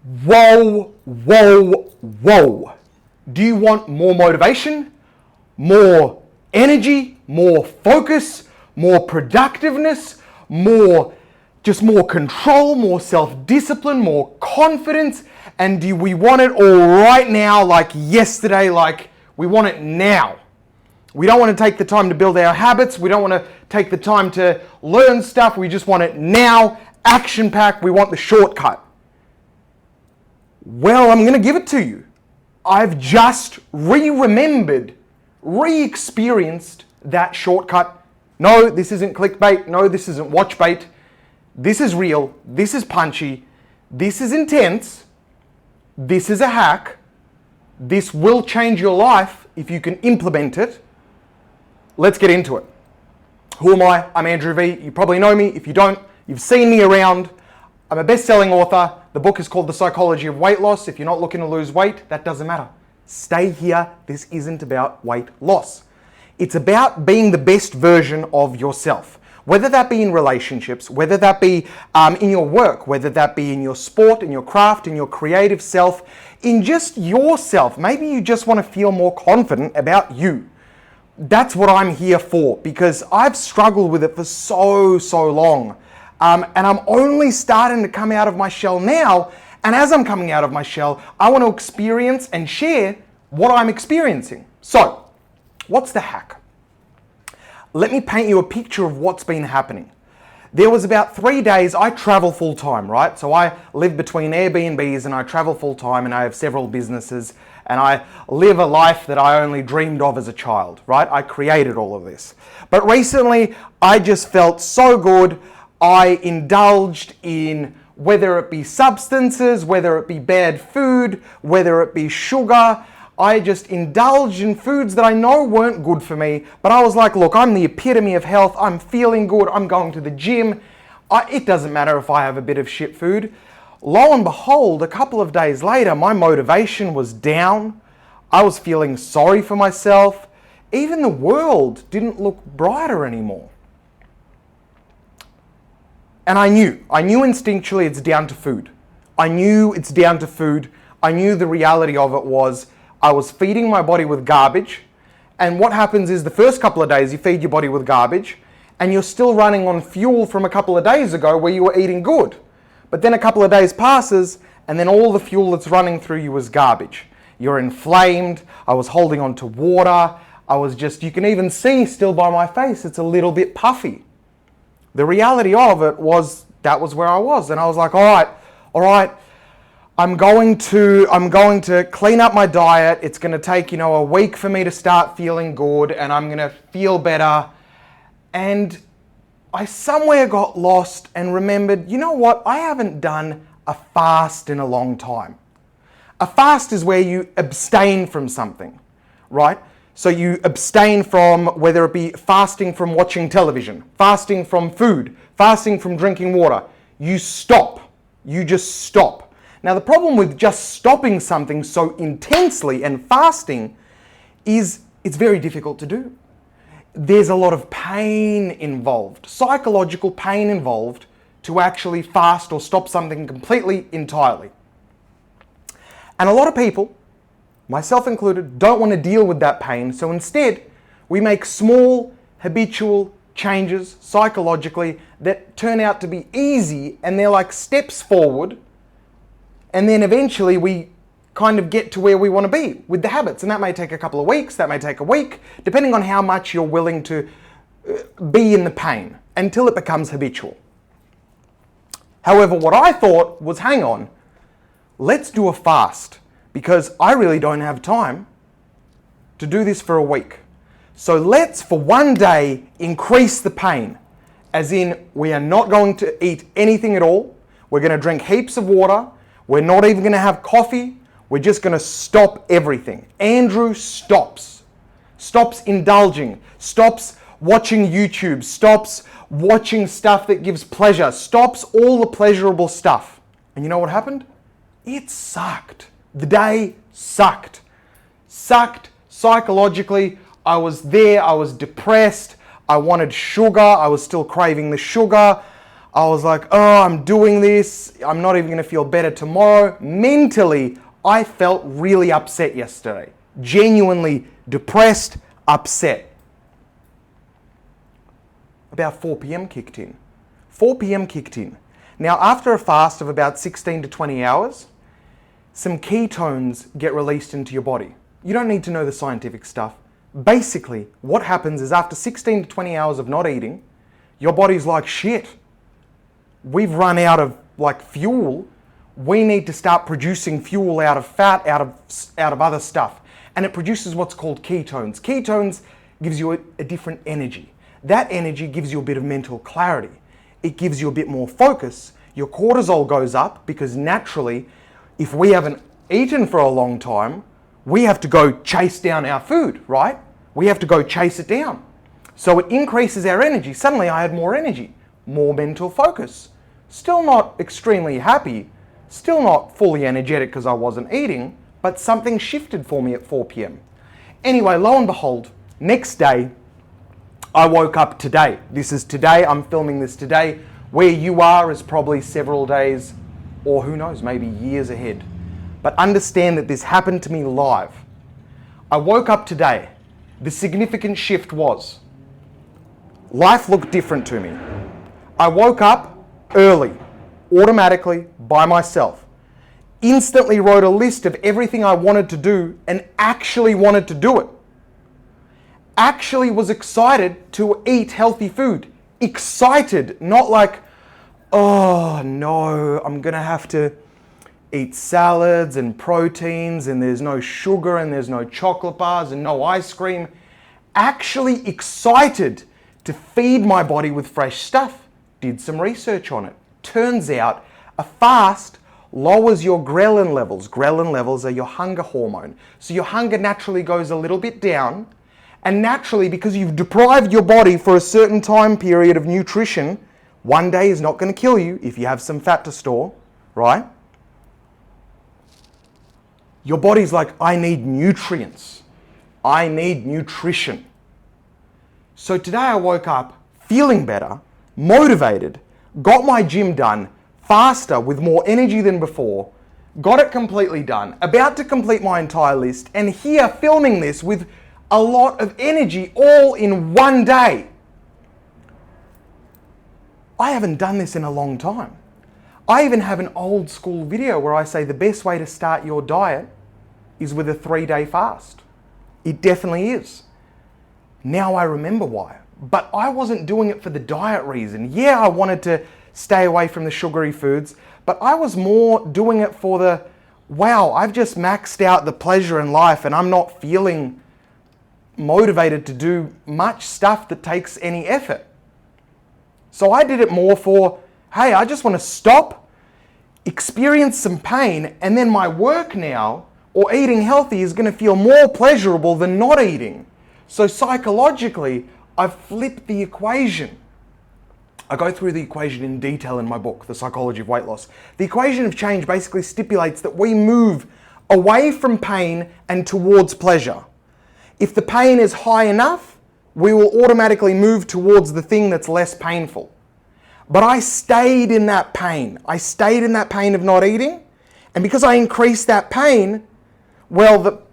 Whoa, whoa, whoa. Do you want more motivation, more energy, more focus, more productiveness, more control, more self-discipline, more confidence? And do we want it all right now, like yesterday, like we want it now? We don't want to take the time to build our habits. We don't want to take the time to learn stuff. We just want it now, action-packed. We want the shortcut. Well, I'm going to give it to you. I've just re-remembered, re-experienced that shortcut. No, this isn't clickbait. No, this isn't watch bait. This is real. This is punchy. This is intense. This is a hack. This will change your life if you can implement it. Let's get into it. Who am I? I'm Andrew V. You probably know me. If you don't, you've seen me around. I'm a best-selling author. The book is called The Psychology of Weight Loss. If you're not looking to lose weight, that doesn't matter. Stay here. This isn't about weight loss. It's about being the best version of yourself. Whether that be in relationships, whether that be in your work, whether that be in your sport, in your craft, in your creative self, in just yourself. Maybe you just want to feel more confident about you. That's what I'm here for, because I've struggled with it for so long. And I'm only starting to come out of my shell now. And as I'm coming out of my shell, I want to experience and share what I'm experiencing. So, what's the hack? Let me paint you a picture of what's been happening. There was about 3 days, I travel full time, right? So I live between Airbnbs and I travel full time, and I have several businesses, and I live a life that I only dreamed of as a child, right? I created all of this. But recently, I just felt so good. I indulged in, whether it be substances, whether it be bad food, whether it be sugar. I just indulged in foods that I know weren't good for me, but I was like, look, I'm the epitome of health. I'm feeling good. I'm going to the gym. It doesn't matter if I have a bit of shit food. Lo and behold, a couple of days later, my motivation was down. I was feeling sorry for myself. Even the world didn't look brighter anymore. And I knew instinctually it's down to food. I knew it's down to food. I knew the reality of it was I was feeding my body with garbage. And what happens is the first couple of days you feed your body with garbage and you're still running on fuel from a couple of days ago where you were eating good. But then a couple of days passes and then all the fuel that's running through you is garbage. You're inflamed. I was holding on to water. You can even see still by my face, it's a little bit puffy. The reality of it was that was where I was. And I was like, all right, I'm going to clean up my diet. It's going to take, a week for me to start feeling good, and I'm going to feel better. And I somewhere got lost and remembered, you know what? I haven't done a fast in a long time. A fast is where you abstain from something, right? So you abstain from, whether it be fasting from watching television, fasting from food, fasting from drinking water. You stop. You just stop. Now the problem with just stopping something so intensely and fasting is it's very difficult to do. There's a lot of pain involved, psychological pain involved to actually fast or stop something completely, entirely. And a lot of people, myself included, don't want to deal with that pain. So instead, we make small, habitual changes psychologically that turn out to be easy, and they're like steps forward. And then eventually we kind of get to where we want to be with the habits. And that may take a couple of weeks, that may take a week, depending on how much you're willing to be in the pain until it becomes habitual. However, what I thought was, hang on, let's do a fast, because I really don't have time to do this for a week. So let's, for one day, increase the pain. As in, we are not going to eat anything at all. We're going to drink heaps of water. We're not even going to have coffee. We're just going to stop everything. Andrew stops indulging, stops watching YouTube, stops watching stuff that gives pleasure, stops all the pleasurable stuff. And you know what happened? It sucked. The day sucked. Sucked psychologically. I was there, I was depressed, I wanted sugar, I was still craving the sugar. I was like, oh, I'm doing this. I'm not even going to feel better tomorrow. Mentally, I felt really upset yesterday. Genuinely depressed, upset. About 4 p.m. kicked in. 4 p.m. kicked in. Now, after a fast of about 16 to 20 hours, some ketones get released into your body. You don't need to know the scientific stuff. Basically, what happens is after 16 to 20 hours of not eating, your body's like, shit, we've run out of fuel. We need to start producing fuel out of fat, out of other stuff. And it produces what's called ketones. Ketones gives you a different energy. That energy gives you a bit of mental clarity. It gives you a bit more focus. Your cortisol goes up because naturally, if we haven't eaten for a long time, we have to go chase down our food, right? We have to go chase it down. So it increases our energy. Suddenly I had more energy, more mental focus. Still not extremely happy, still not fully energetic because I wasn't eating, but something shifted for me at 4 p.m. Anyway, lo and behold, next day, I woke up today. This is today, I'm filming this today. Where you are is probably several days, or who knows, maybe years ahead. But understand that this happened to me live. I woke up today. The significant shift was, life looked different to me. I woke up early, automatically, by myself. Instantly wrote a list of everything I wanted to do and actually wanted to do it. Actually was excited to eat healthy food. Excited, not like, oh no, I'm gonna have to eat salads and proteins and there's no sugar and there's no chocolate bars and no ice cream. Actually excited to feed my body with fresh stuff. Did some research on it. Turns out a fast lowers your ghrelin levels. Ghrelin levels are your hunger hormone. So your hunger naturally goes a little bit down. And naturally, because you've deprived your body for a certain time period of nutrition, one day is not going to kill you if you have some fat to store, right? Your body's like, I need nutrients. I need nutrition. So today I woke up feeling better, motivated, got my gym done faster with more energy than before, got it completely done, about to complete my entire list, and here filming this with a lot of energy all in one day. I haven't done this in a long time. I even have an old school video where I say the best way to start your diet is with a 3-day fast. It definitely is. Now I remember why. But I wasn't doing it for the diet reason. Yeah, I wanted to stay away from the sugary foods, but I was more doing it for the, wow, I've just maxed out the pleasure in life and I'm not feeling motivated to do much stuff that takes any effort. So I did it more for, hey, I just want to stop, experience some pain, and then my work now, or eating healthy, is going to feel more pleasurable than not eating. So psychologically, I've flipped the equation. I go through the equation in detail in my book, The Psychology of Weight Loss. The equation of change basically stipulates that we move away from pain and towards pleasure. If the pain is high enough, we will automatically move towards the thing that's less painful. But I stayed in that pain. I stayed in that pain of not eating. And because I increased that pain, well,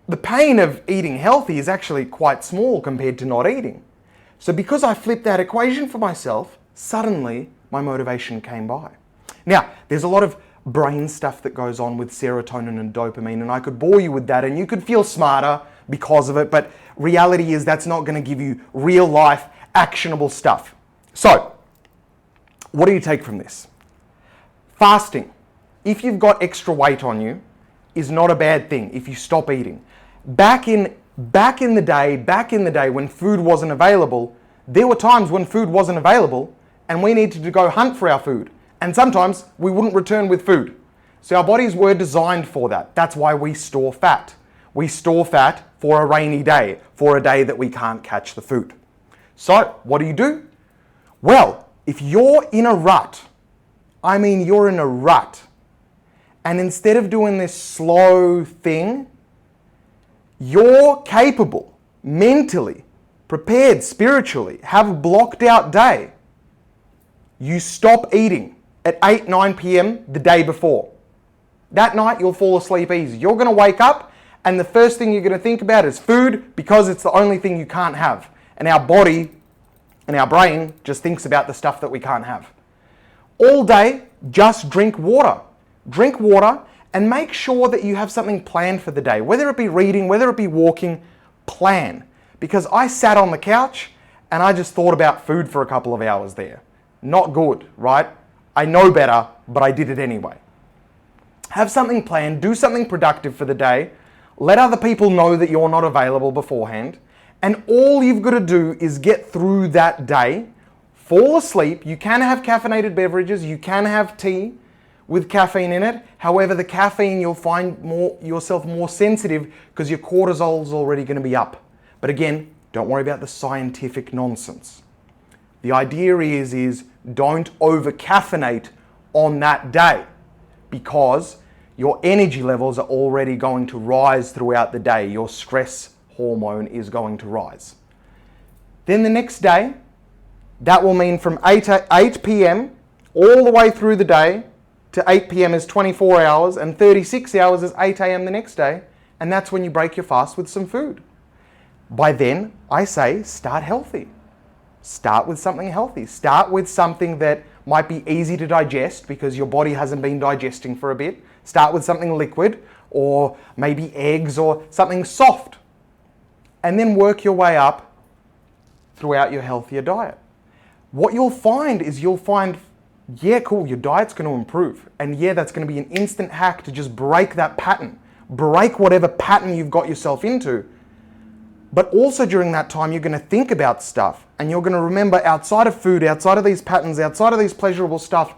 the pain of eating healthy is actually quite small compared to not eating. So because I flipped that equation for myself, suddenly my motivation came by. Now, there's a lot of brain stuff that goes on with serotonin and dopamine, and I could bore you with that and you could feel smarter because of it, but reality is that's not going to give you real life actionable stuff. So, what do you take from this? Fasting, if you've got extra weight on you, is not a bad thing if you stop eating. Back in the day when food wasn't available, there were times when food wasn't available and we needed to go hunt for our food. And sometimes we wouldn't return with food. So our bodies were designed for that. That's why we store fat. We store fat for a rainy day, for a day that we can't catch the food. So what do? Well, if you're in a rut, I mean you're in a rut, and instead of doing this slow thing, you're capable, mentally, prepared spiritually, have a blocked out day. You stop eating at 8, 9 p.m. the day before. That night, you'll fall asleep easy. You're going to wake up, and the first thing you're going to think about is food, because it's the only thing you can't have. And our body and our brain just thinks about the stuff that we can't have. All day, just drink water. Drink water and make sure that you have something planned for the day. Whether it be reading, whether it be walking, plan. Because I sat on the couch and I just thought about food for a couple of hours there. Not good, right? I know better, but I did it anyway. Have something planned, do something productive for the day. Let other people know that you're not available beforehand. And all you've got to do is get through that day, fall asleep. You can have caffeinated beverages, you can have tea with caffeine in it. However, the caffeine, you'll find yourself more sensitive because your cortisol's already going to be up. But again, don't worry about the scientific nonsense. The idea is don't over caffeinate on that day, because your energy levels are already going to rise throughout the day. Your stress hormone is going to rise. Then the next day, that will mean from 8 p.m. all the way through the day to 8 p.m. is 24 hours and 36 hours is 8 a.m. the next day. And that's when you break your fast with some food. By then, I say start healthy. Start with something healthy. Start with something that might be easy to digest because your body hasn't been digesting for a bit. Start with something liquid, or maybe eggs or something soft. And then work your way up throughout your healthier diet. What you'll find is yeah, cool, your diet's going to improve. And yeah, that's going to be an instant hack to just break that pattern. Break whatever pattern you've got yourself into. But also during that time, you're going to think about stuff, and you're going to remember, outside of food, outside of these patterns, outside of these pleasurable stuff,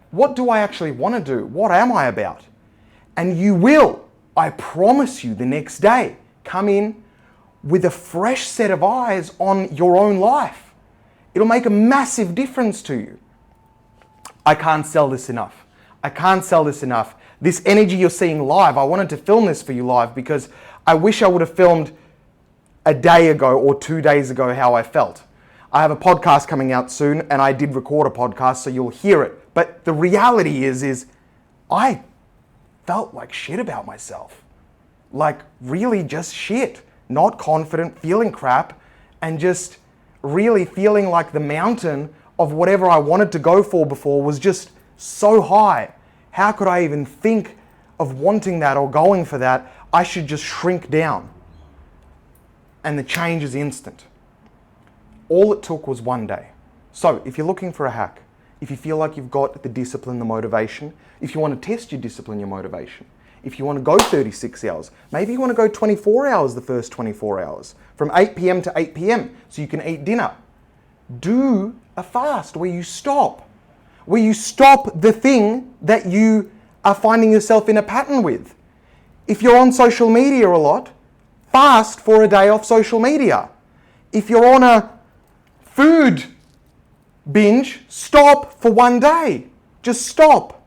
what do I actually want to do? What am I about? And you will, I promise you, the next day, come in with a fresh set of eyes on your own life. It'll make a massive difference to you. I can't sell this enough. I can't sell this enough. This energy you're seeing live, I wanted to film this for you live because I wish I would have filmed a day ago or 2 days ago how I felt. I have a podcast coming out soon, and I did record a podcast, so you'll hear it. But the reality is I felt like shit about myself. Like really just shit. Not confident, feeling crap, and just really feeling like the mountain of whatever I wanted to go for before was just so high. How could I even think of wanting that or going for that? I should just shrink down. And the change is instant. All it took was one day. So if you're looking for a hack, if you feel like you've got the discipline, the motivation, if you want to test your discipline, your motivation, if you want to go 36 hours, maybe you want to go 24 hours the first 24 hours, from 8 p.m. to 8 p.m. so you can eat dinner. Do a fast where you stop the thing that you are finding yourself in a pattern with. If you're on social media a lot, fast for a day off social media. If you're on a food binge, stop for one day. Just stop.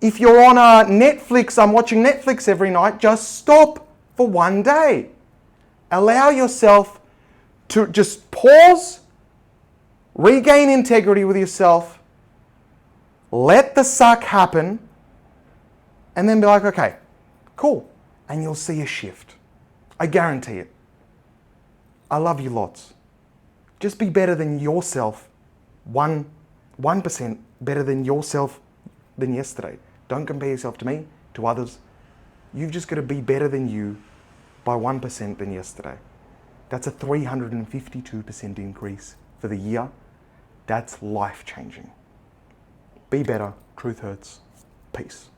If you're on a Netflix, I'm watching Netflix every night, just stop for one day. Allow yourself to just pause, regain integrity with yourself, let the suck happen, and then be like, okay, cool. And you'll see a shift. I guarantee it. I love you lots. Just be better than yourself. 1% better than yourself than yesterday. Don't compare yourself to me, to others. You've just got to be better than you by 1% than yesterday. That's a 352% increase for the year. That's life-changing. Be better. Truth hurts. Peace.